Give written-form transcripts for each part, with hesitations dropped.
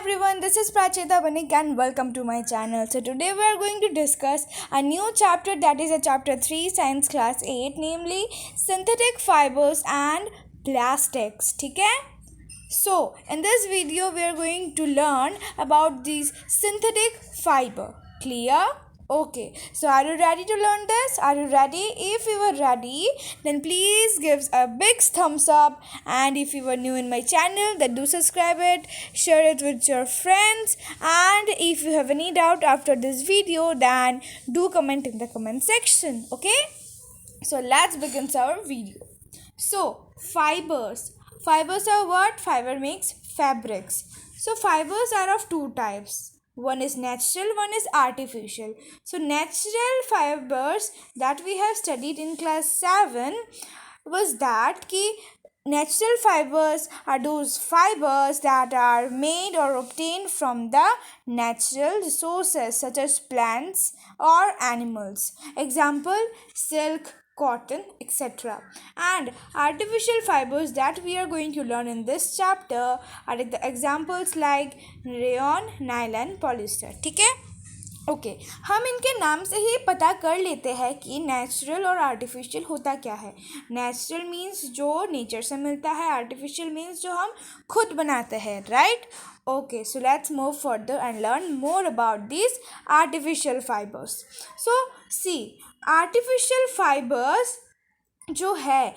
everyone, this is Pracheta Banik and welcome to my channel. So today we are going to discuss a new chapter, that is a chapter 3 science class 8, namely synthetic fibers and plastics. ठीक है? So in this video we are going to learn about these synthetic fiber. Clear? Okay, so are you ready to learn this? Are you ready? If you are ready, then please give a big thumbs up, and if you are new in my channel, then do subscribe it, share it with your friends, and if you have any doubt after this video, then do comment in the comment section. Okay, so let's begin our video. So fibers are what? Fiber makes fabrics. So fibers are of two types. One is natural, one is artificial. So natural fibers that we have studied in class 7 was that ki natural fibers are those fibers that are made or obtained from the natural resources such as plants or animals. Example, silk, cotton, etc. And artificial fibers that we are going to learn in this chapter are the examples like rayon, nylon, polyester. ठीक है? Okay हम इनके नाम से ही पता कर लेते हैं कि नेचुरल और आर्टिफिशियल होता क्या है. नेचुरल मीन्स जो नेचर से मिलता है, आर्टिफिशियल मीन्स जो हम खुद बनाते हैं, right. Okay, so let's move further and learn more about this artificial fibers. So see, artificial fibers जो है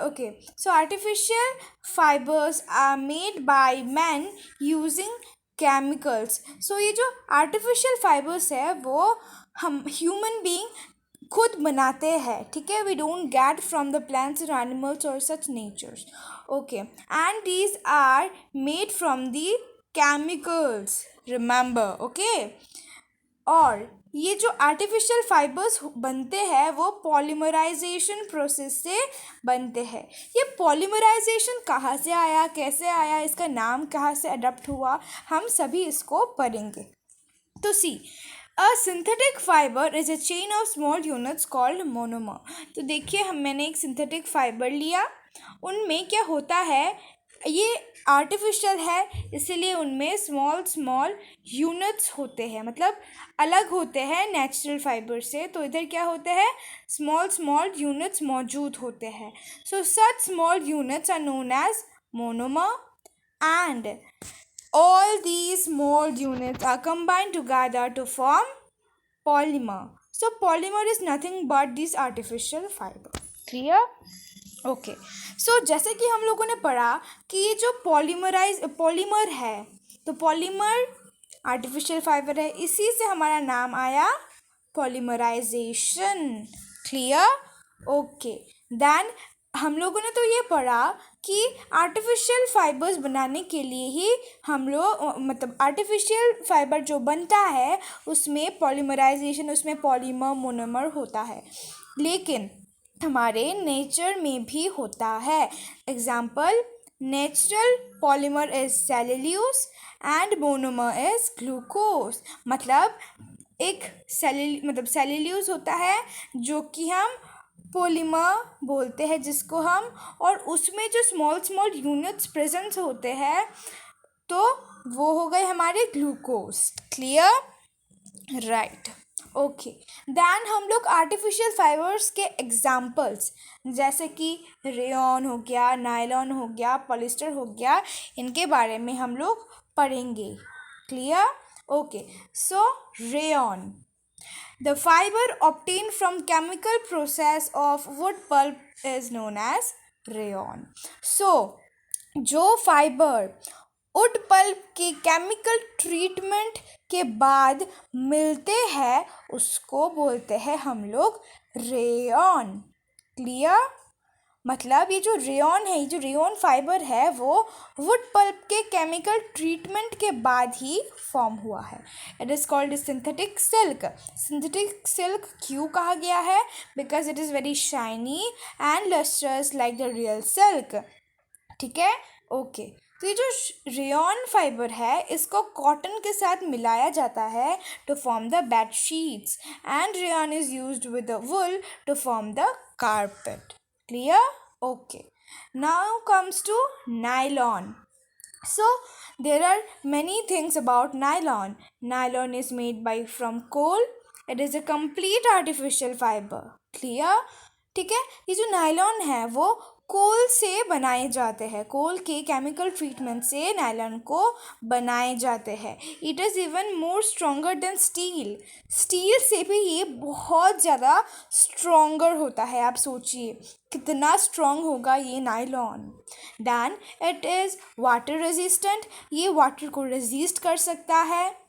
okay, so artificial fibers are made by man using chemicals. So ये जो आर्टिफिशियल फाइबर्स है वो हम ह्यूमन बीइंग खुद बनाते हैं. ठीक है, we don't get from the plants और एनिमल्स और such natures. Okay, and these are made from the chemicals, remember. Okay, और ये जो आर्टिफिशियल फाइबर्स बनते हैं वो पॉलीमराइजेशन प्रोसेस से बनते हैं. ये पॉलीमराइजेशन कहाँ से आया, कैसे आया, इसका नाम कहाँ से अडॉप्ट हुआ, हम सभी इसको पढ़ेंगे. तो see, a synthetic fiber is a chain of small units called monomer. तो देखिए, मैंने एक सिंथेटिक फाइबर लिया, उनमें क्या होता है, ये आर्टिफिशियल है इसीलिए उनमें स्मॉल यूनिट्स होते हैं, मतलब अलग होते हैं नेचुरल फाइबर से. तो इधर क्या होते हैं, स्मॉल यूनिट्स मौजूद होते हैं. So such small units are known as monomer and all these small units are combined together to form polymer. So polymer is nothing but this artificial fiber. Clear? Okay, so जैसे कि हम लोगों ने पढ़ा कि ये जो पॉलीमर है, तो पॉलीमर आर्टिफिशियल फाइबर है, इसी से हमारा नाम आया पॉलीमराइजेशन. क्लियर? ओके, देन हम लोगों ने तो ये पढ़ा कि आर्टिफिशियल फाइबर्स बनाने के लिए ही हम लोग, मतलब आर्टिफिशियल फाइबर जो बनता है उसमें पॉलीमराइजेशन, उसमें पॉलीमर मोनोमर होता है, लेकिन हमारे नेचर में भी होता है. Example, natural polymer is cellulose and monomer is glucose. मतलब एक सेल्यूलोज होता है जो कि हम पॉलीमर बोलते हैं जिसको हम, और उसमें जो स्मॉल यूनिट्स प्रेजेंट होते हैं तो वो हो गए हमारे glucose. Clear? Right. Okay, then हम लोग आर्टिफिशियल फाइबर्स के एग्जाम्पल्स जैसे कि रेयॉन हो गया, नायलॉन हो गया, पॉलिस्टर हो गया, इनके बारे में हम लोग पढ़ेंगे. Clear? Okay, so rayon, the fiber obtained from chemical process of wood pulp is known as rayon. So जो फाइबर वुड पल्प की केमिकल ट्रीटमेंट के बाद मिलते हैं उसको बोलते हैं हम लोग रेयॉन. क्लियर? मतलब ये जो रेयॉन है, ये जो रेयॉन फाइबर है वो वुड पल्प के केमिकल ट्रीटमेंट के बाद ही फॉर्म हुआ है. It is called synthetic silk. Synthetic silk क्यों कहा गया है? Because it is very shiny and lustrous like the real silk. ठीक है? ओके, तो ये जो रेयॉन फाइबर है इसको कॉटन के साथ मिलाया जाता है to form the bed sheets, and rayon is used with the wool to form the carpet. Clear? Okay. Now comes to nylon. So there are many things about nylon. Nylon is made by from coal. It is a complete artificial fiber. Clear? ठीक है, ये जो nylon है वो कोल से बनाए जाते हैं, कोल के केमिकल ट्रीटमेंट से नायलॉन को बनाए जाते हैं. It is even more stronger then steel. Steel से भी ये बहुत ज़्यादा स्ट्रोंगर होता है. आप सोचिए कितना स्ट्रॉन्ग होगा ये nylon. Than it is water resistant. ये वाटर को रेजिस्ट कर सकता है.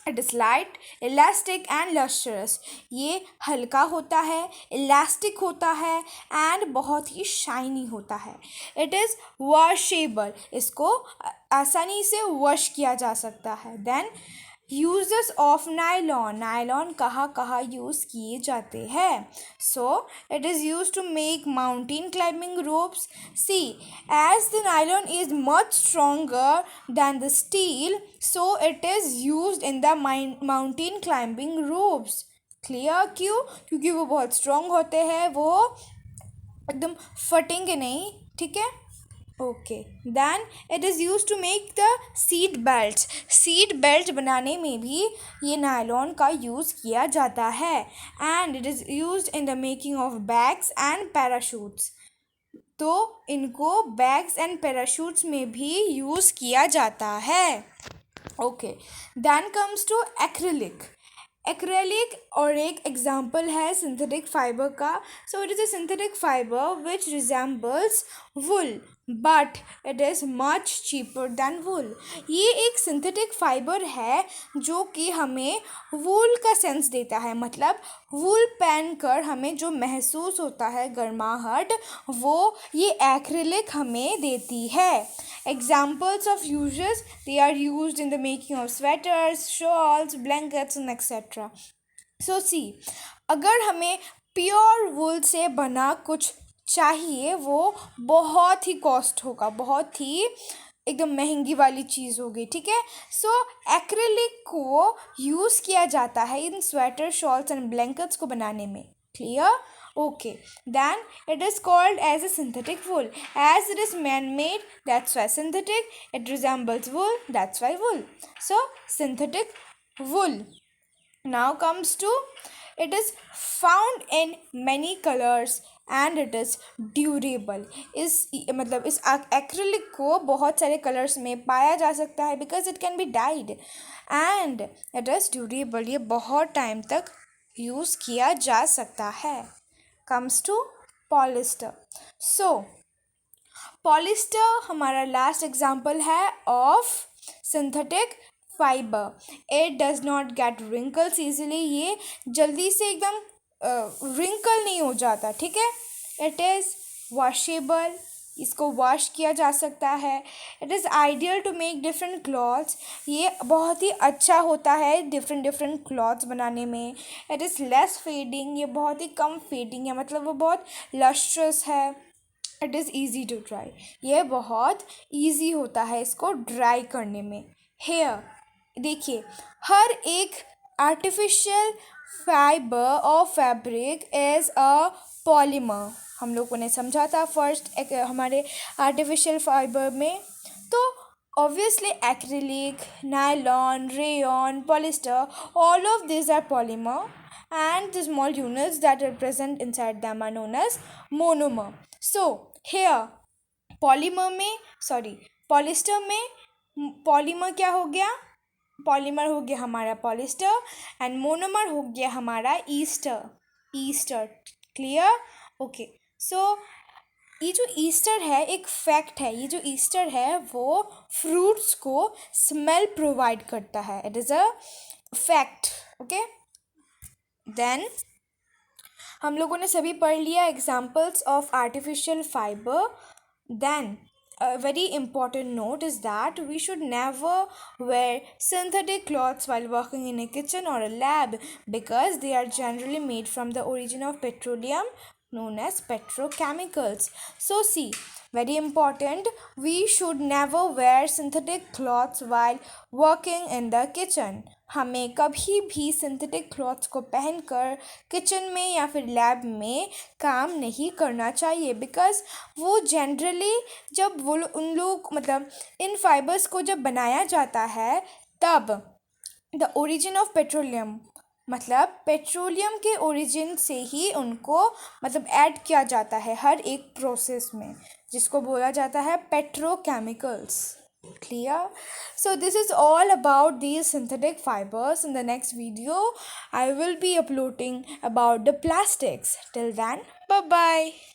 It is light, elastic and lustrous. ये हल्का होता है, इलास्टिक होता है एंड बहुत ही शाइनी होता है. It is washable. इसको आसानी से वॉश किया जा सकता है. Then uses of nylon. Nylon कहाँ कहाँ यूज़ किए जाते हैं. So it is use to make mountain climbing ropes. See, as the nylon is much stronger than the steel, so it is use in the mountain climbing ropes. Clear? क्यों? क्योंकि वो बहुत strong होते हैं, वो एकदम फटेंगे नहीं. ठीक है. Okay. Then it is use to make the seat belts. Seat belt बनाने में भी ये नायलॉन का यूज़ किया जाता है. And it is use in the making of bags and parachutes. तो इनको बैग्स एंड पैराशूट्स में भी यूज़ किया जाता है. Okay. Then comes to acrylic. Acrylic और एक एग्जाम्पल है सिंथेटिक फाइबर का. So it is a synthetic fiber which resembles wool but it is much cheaper than wool. ये एक सिंथेटिक फाइबर है जो कि हमें वूल का सेंस देता है. मतलब वूल पहन कर हमें जो महसूस होता है गर्माहट, वो ये एक्रेलिक हमें देती है. Examples of uses, they are used in the making of sweaters, shawls, blankets and etc. So see, अगर हमें प्योर वूल से बना कुछ चाहिए, वो बहुत ही कॉस्ट होगा, बहुत ही एकदम महंगी वाली चीज़ होगी. ठीक है. सो एक्रेलिक को यूज़ किया जाता है इन स्वेटर, शॉल्स एंड ब्लैंकेट्स को बनाने में. Clear? Okay, then it is called as a synthetic wool. As it is man-made, that's why synthetic. It resembles wool, that's why wool. So, synthetic wool. Now comes to, it is found in many colors and it is durable. इस मतलब इस acrylic को बहुत सारे colours में पाया जा सकता है because it can be dyed and it is durable. ये बहुत टाइम तक यूज़ किया जा सकता है. Comes to polyester. So polyester हमारा लास्ट एग्जाम्पल है of synthetic fibre. It does not gate wrinkles easily. ये जल्दी से एकदम रिंकल नहीं हो जाता. ठीक है. It is washable. इसको वॉश किया जा सकता है. It is ideal to make different clothes. ये बहुत ही अच्छा होता है डिफरेंट क्लॉथ्स बनाने में. It is less fading. ये बहुत ही कम फेडिंग है, मतलब वो बहुत लस्ट्रस है. It is easy to dry. ये बहुत ईजी होता है इसको ड्राई करने में. हेयर देखिए, हर एक आर्टिफिशियल फाइबर और फैब्रिक इज़ अ पॉलीमर. हम लोगों ने समझा था फर्स्ट हमारे आर्टिफिशियल फाइबर में. तो obviously acrylic, nylon, rayon, polyester, all of these are polymer and the small units that are present inside them are known as monomer. So here polyester में polymer क्या हो गया? पॉलीमर हो गया हमारा पॉलिस्टर एंड मोनोमर हो गया हमारा ईस्टर. क्लियर? ओके. सो ये जो ईस्टर है एक फैक्ट है. ये जो ईस्टर है वो फ्रूट्स को स्मेल प्रोवाइड करता है. It is a fact. Okay. Then हम लोगों ने सभी पढ़ लिया examples of artificial fiber. Then a very important note is that we should never wear synthetic clothes while working in a kitchen or a lab because they are generally made from the origin of petroleum known as petrochemicals. So see, very important, we should never wear synthetic clothes while working in the kitchen. हमें कभी भी synthetic clothes को पहनकर kitchen में या फिर lab में काम नहीं करना चाहिए, बिकॉज वो जनरली जब वो उन लोग मतलब इन फाइबर्स को जब बनाया जाता है तब द ओरिजिन ऑफ पेट्रोलियम मतलब पेट्रोलियम के ओरिजिन से ही उनको मतलब ऐड किया जाता है हर एक प्रोसेस में, जिसको बोला जाता है petrochemicals. Clear? So this is all about these synthetic fibers. In the next video, I will be uploading about the plastics. Till then, bye bye.